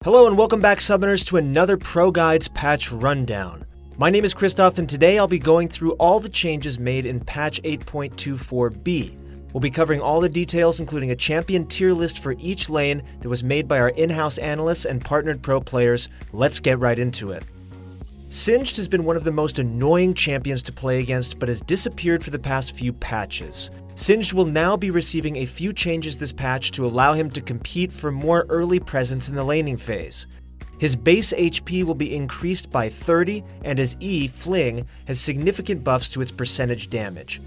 Hello and welcome back, Summoners, to another ProGuides patch rundown. My name is Christoph, and today I'll be going through all the changes made in patch 8.24b. We'll be covering all the details, including a champion tier list for each lane that was made by our in-house analysts and partnered pro players. Let's get right into it. Singed has been one of the most annoying champions to play against, but has disappeared for the past few patches. Singed will now be receiving a few changes this patch to allow him to compete for more early presence in the laning phase. His base HP will be increased by 30, and his E, Fling, has significant buffs to its percentage damage.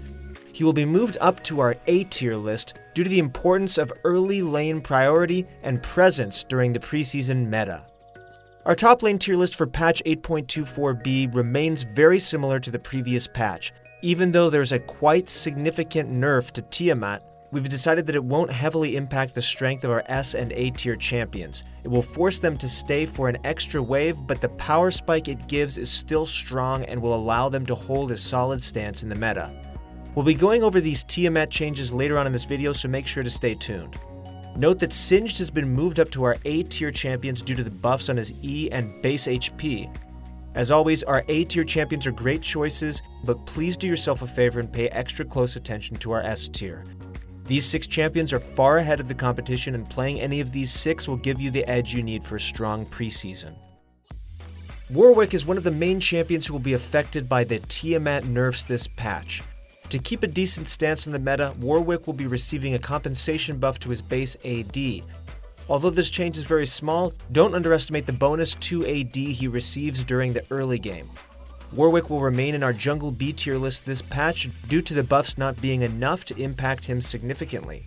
He will be moved up to our A tier list due to the importance of early lane priority and presence during the preseason meta. Our top lane tier list for patch 8.24b remains very similar to the previous patch. Even though there's a quite significant nerf to Tiamat, we've decided that it won't heavily impact the strength of our S and A tier champions. It will force them to stay for an extra wave, but the power spike it gives is still strong and will allow them to hold a solid stance in the meta. We'll be going over these Tiamat changes later on in this video, so make sure to stay tuned. Note that Singed has been moved up to our A tier champions due to the buffs on his E and base HP. As always, our A tier champions are great choices, but please do yourself a favor and pay extra close attention to our S tier. These 6 champions are far ahead of the competition, and playing any of these 6 will give you the edge you need for a strong preseason. Warwick is one of the main champions who will be affected by the Tiamat nerfs this patch. To keep a decent stance in the meta, Warwick will be receiving a compensation buff to his base AD. Although this change is very small, don't underestimate the bonus 2 AD he receives during the early game. Warwick will remain in our jungle B tier list this patch due to the buffs not being enough to impact him significantly.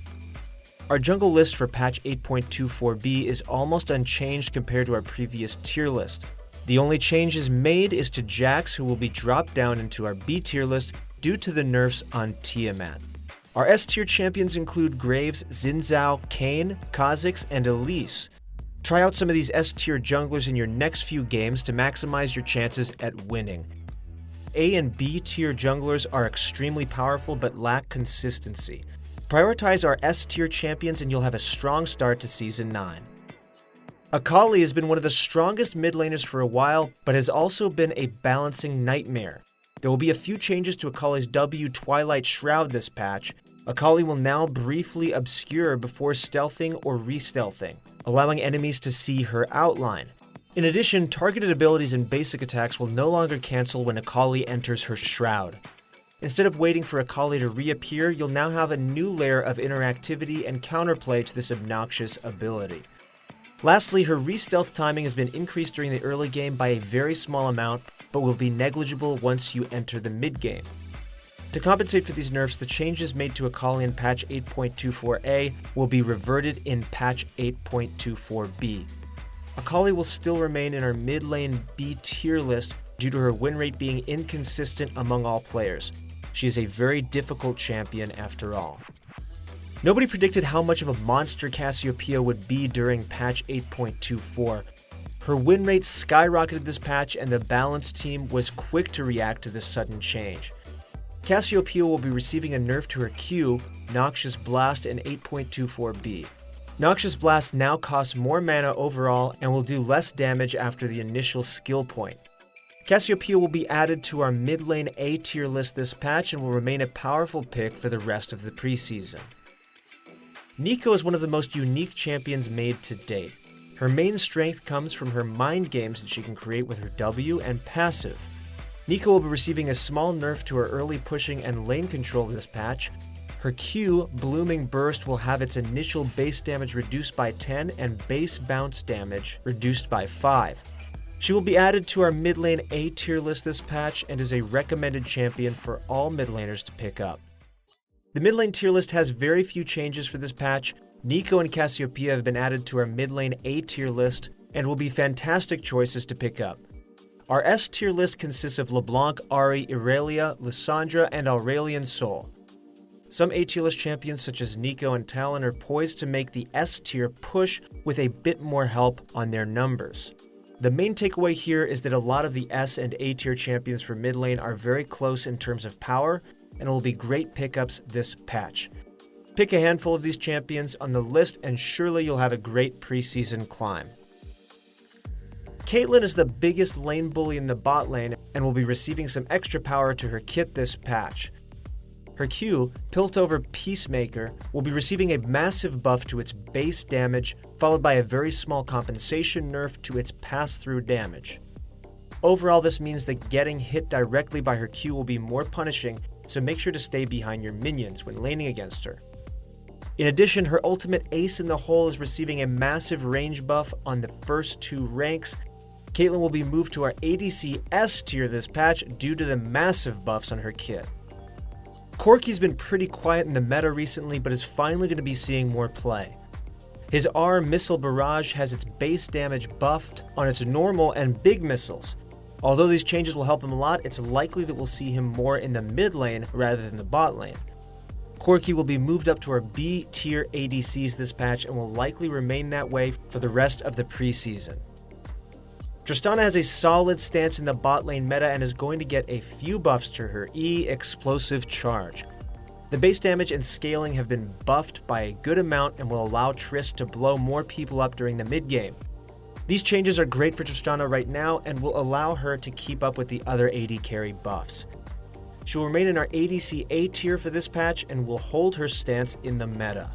Our jungle list for patch 8.24b is almost unchanged compared to our previous tier list. The only changes made is to Jax, who will be dropped down into our B tier list due to the nerfs on Tiamat. Our S-tier champions include Graves, Xin Zhao, Kayn, Kha'Zix, and Elise. Try out some of these S-tier junglers in your next few games to maximize your chances at winning. A and B tier junglers are extremely powerful but lack consistency. Prioritize our S-tier champions and you'll have a strong start to Season 9. Akali has been one of the strongest mid laners for a while, but has also been a balancing nightmare. There will be a few changes to Akali's W Twilight Shroud this patch. Akali will now briefly obscure before stealthing or re-stealthing, allowing enemies to see her outline. In addition, targeted abilities and basic attacks will no longer cancel when Akali enters her shroud. Instead of waiting for Akali to reappear, you'll now have a new layer of interactivity and counterplay to this obnoxious ability. Lastly, her re-stealth timing has been increased during the early game by a very small amount, but will be negligible once you enter the mid-game. To compensate for these nerfs, the changes made to Akali in patch 8.24a will be reverted in patch 8.24b. Akali will still remain in our mid lane B tier list due to her win rate being inconsistent among all players. She is a very difficult champion after all. Nobody predicted how much of a monster Cassiopeia would be during patch 8.24. Her win rate skyrocketed this patch, and the balance team was quick to react to this sudden change. Cassiopeia will be receiving a nerf to her Q, Noxious Blast, in 8.24b. Noxious Blast now costs more mana overall and will do less damage after the initial skill point. Cassiopeia will be added to our mid lane A tier list this patch and will remain a powerful pick for the rest of the preseason. Neeko is one of the most unique champions made to date. Her main strength comes from her mind games that she can create with her W and passive. Neeko will be receiving a small nerf to her early pushing and lane control this patch. Her Q, Blooming Burst, will have its initial base damage reduced by 10 and base bounce damage reduced by 5. She will be added to our mid lane A tier list this patch and is a recommended champion for all mid laners to pick up. The mid lane tier list has very few changes for this patch. Neeko and Cassiopeia have been added to our mid lane A tier list and will be fantastic choices to pick up. Our S tier list consists of LeBlanc, Ahri, Irelia, Lissandra, and Aurelion Sol. Some A tier list champions such as Neeko and Talon are poised to make the S tier push with a bit more help on their numbers. The main takeaway here is that a lot of the S and A tier champions for mid lane are very close in terms of power and will be great pickups this patch. Pick a handful of these champions on the list and surely you'll have a great preseason climb. Caitlyn is the biggest lane bully in the bot lane and will be receiving some extra power to her kit this patch. Her Q, Piltover Peacemaker, will be receiving a massive buff to its base damage, followed by a very small compensation nerf to its pass-through damage. Overall, this means that getting hit directly by her Q will be more punishing, so make sure to stay behind your minions when laning against her. In addition, her ultimate Ace in the Hole is receiving a massive range buff on the first 2 ranks. Caitlyn will be moved to our ADC S tier this patch due to the massive buffs on her kit. Corki's been pretty quiet in the meta recently, but is finally going to be seeing more play. His R Missile Barrage has its base damage buffed on its normal and big missiles. Although these changes will help him a lot, it's likely that we'll see him more in the mid lane rather than the bot lane. Corki will be moved up to our B tier ADCs this patch and will likely remain that way for the rest of the preseason. Tristana has a solid stance in the bot lane meta and is going to get a few buffs to her E Explosive Charge. The base damage and scaling have been buffed by a good amount and will allow Trist to blow more people up during the mid game. These changes are great for Tristana right now and will allow her to keep up with the other AD carry buffs. She will remain in our ADC A tier for this patch and will hold her stance in the meta.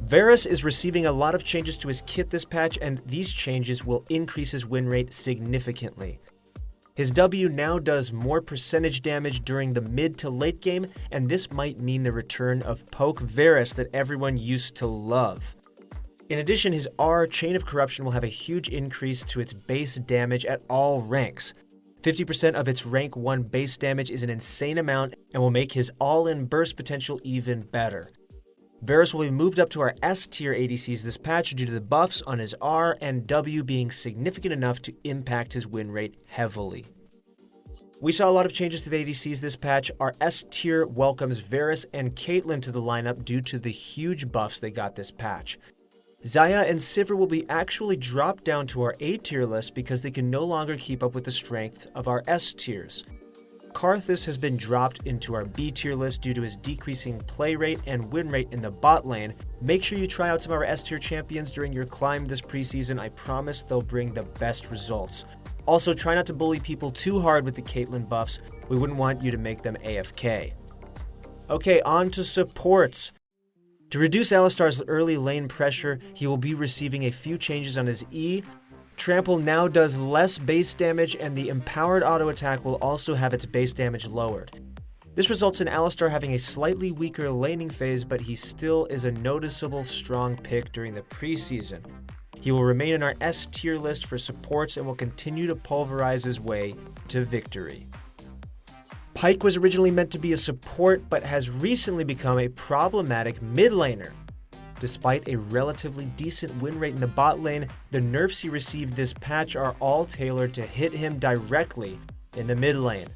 Varus is receiving a lot of changes to his kit this patch, and these changes will increase his win rate significantly. His W now does more percentage damage during the mid to late game, and this might mean the return of Poke Varus that everyone used to love. In addition, his R Chain of Corruption will have a huge increase to its base damage at all ranks. 50% of its rank 1 base damage is an insane amount and will make his all-in burst potential even better. Varus will be moved up to our S tier ADCs this patch due to the buffs on his R and W being significant enough to impact his win rate heavily. We saw a lot of changes to the ADCs this patch. Our S tier welcomes Varus and Caitlyn to the lineup due to the huge buffs they got this patch. Xayah and Sivir will be actually dropped down to our A tier list because they can no longer keep up with the strength of our S tiers. Karthus has been dropped into our B tier list due to his decreasing play rate and win rate in the bot lane. Make sure you try out some of our S tier champions during your climb this preseason. I promise they'll bring the best results. Also, try not to bully people too hard with the Caitlyn buffs. We wouldn't want you to make them AFK. Okay, on to supports. To reduce Alistar's early lane pressure, he will be receiving a few changes on his E. Trample now does less base damage, and the empowered auto attack will also have its base damage lowered. This results in Alistar having a slightly weaker laning phase, but he still is a noticeable strong pick during the preseason. He will remain in our S tier list for supports and will continue to pulverize his way to victory. Pyke was originally meant to be a support, but has recently become a problematic mid laner. Despite a relatively decent win rate in the bot lane, the nerfs he received this patch are all tailored to hit him directly in the mid lane.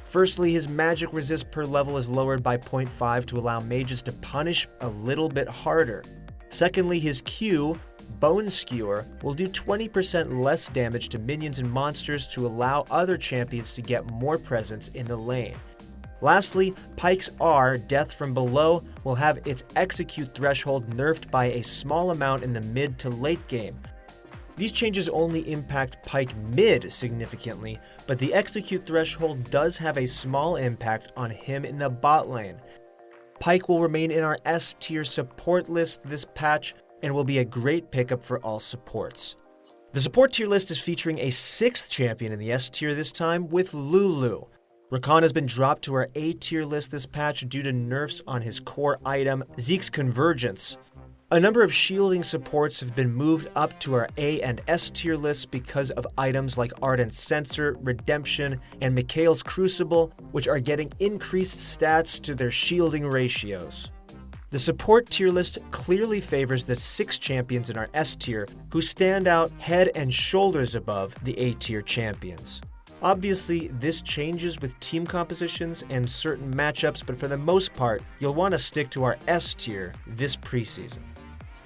Firstly, his magic resist per level is lowered by 0.5 to allow mages to punish a little bit harder. Secondly, his Q, Bone Skewer, will do 20% less damage to minions and monsters to allow other champions to get more presence in the lane. Lastly, Pyke's R, Death from Below, will have its execute threshold nerfed by a small amount in the mid to late game. These changes only impact Pyke mid significantly, but the execute threshold does have a small impact on him in the bot lane. Pyke will remain in our S tier support list this patch and will be a great pickup for all supports. The support tier list is featuring a 6th champion in the S tier this time with Lulu. Rakan has been dropped to our A tier list this patch due to nerfs on his core item, Zeke's Convergence. A number of shielding supports have been moved up to our A and S tier lists because of items like Ardent Sensor, Redemption, and Mikhail's Crucible, which are getting increased stats to their shielding ratios. The support tier list clearly favors the 6 champions in our S tier, who stand out head and shoulders above the A tier champions. Obviously, this changes with team compositions and certain matchups, but for the most part, you'll want to stick to our S tier this preseason.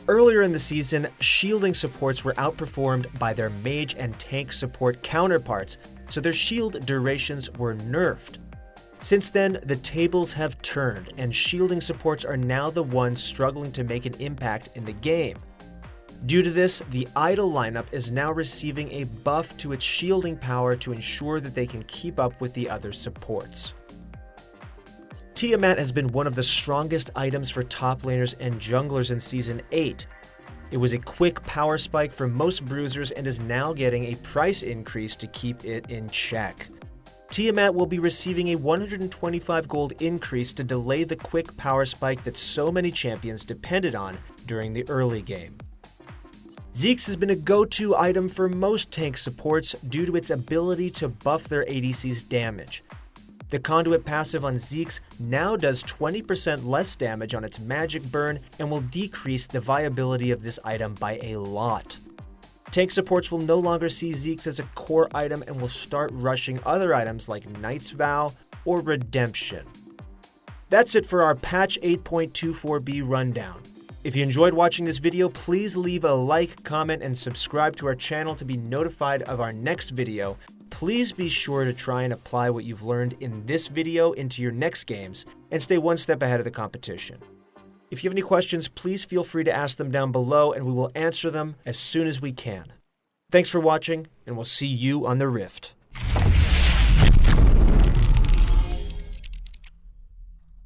Earlier in the season, shielding supports were outperformed by their mage and tank support counterparts, so their shield durations were nerfed. Since then, the tables have turned, and shielding supports are now the ones struggling to make an impact in the game. Due to this, the idle lineup is now receiving a buff to its shielding power to ensure that they can keep up with the other supports. Tiamat has been one of the strongest items for top laners and junglers in Season 8. It was a quick power spike for most bruisers and is now getting a price increase to keep it in check. Tiamat will be receiving a 125 gold increase to delay the quick power spike that so many champions depended on during the early game. Zeke's has been a go-to item for most tank supports due to its ability to buff their ADC's damage. The Conduit passive on Zeke's now does 20% less damage on its magic burn and will decrease the viability of this item by a lot. Tank supports will no longer see Zeke's as a core item and will start rushing other items like Knight's Vow or Redemption. That's it for our patch 8.24b rundown. If you enjoyed watching this video, please leave a like, comment, and subscribe to our channel to be notified of our next video. Please be sure to try and apply what you've learned in this video into your next games and stay one step ahead of the competition. If you have any questions, please feel free to ask them down below and we will answer them as soon as we can. Thanks for watching, and we'll see you on the Rift.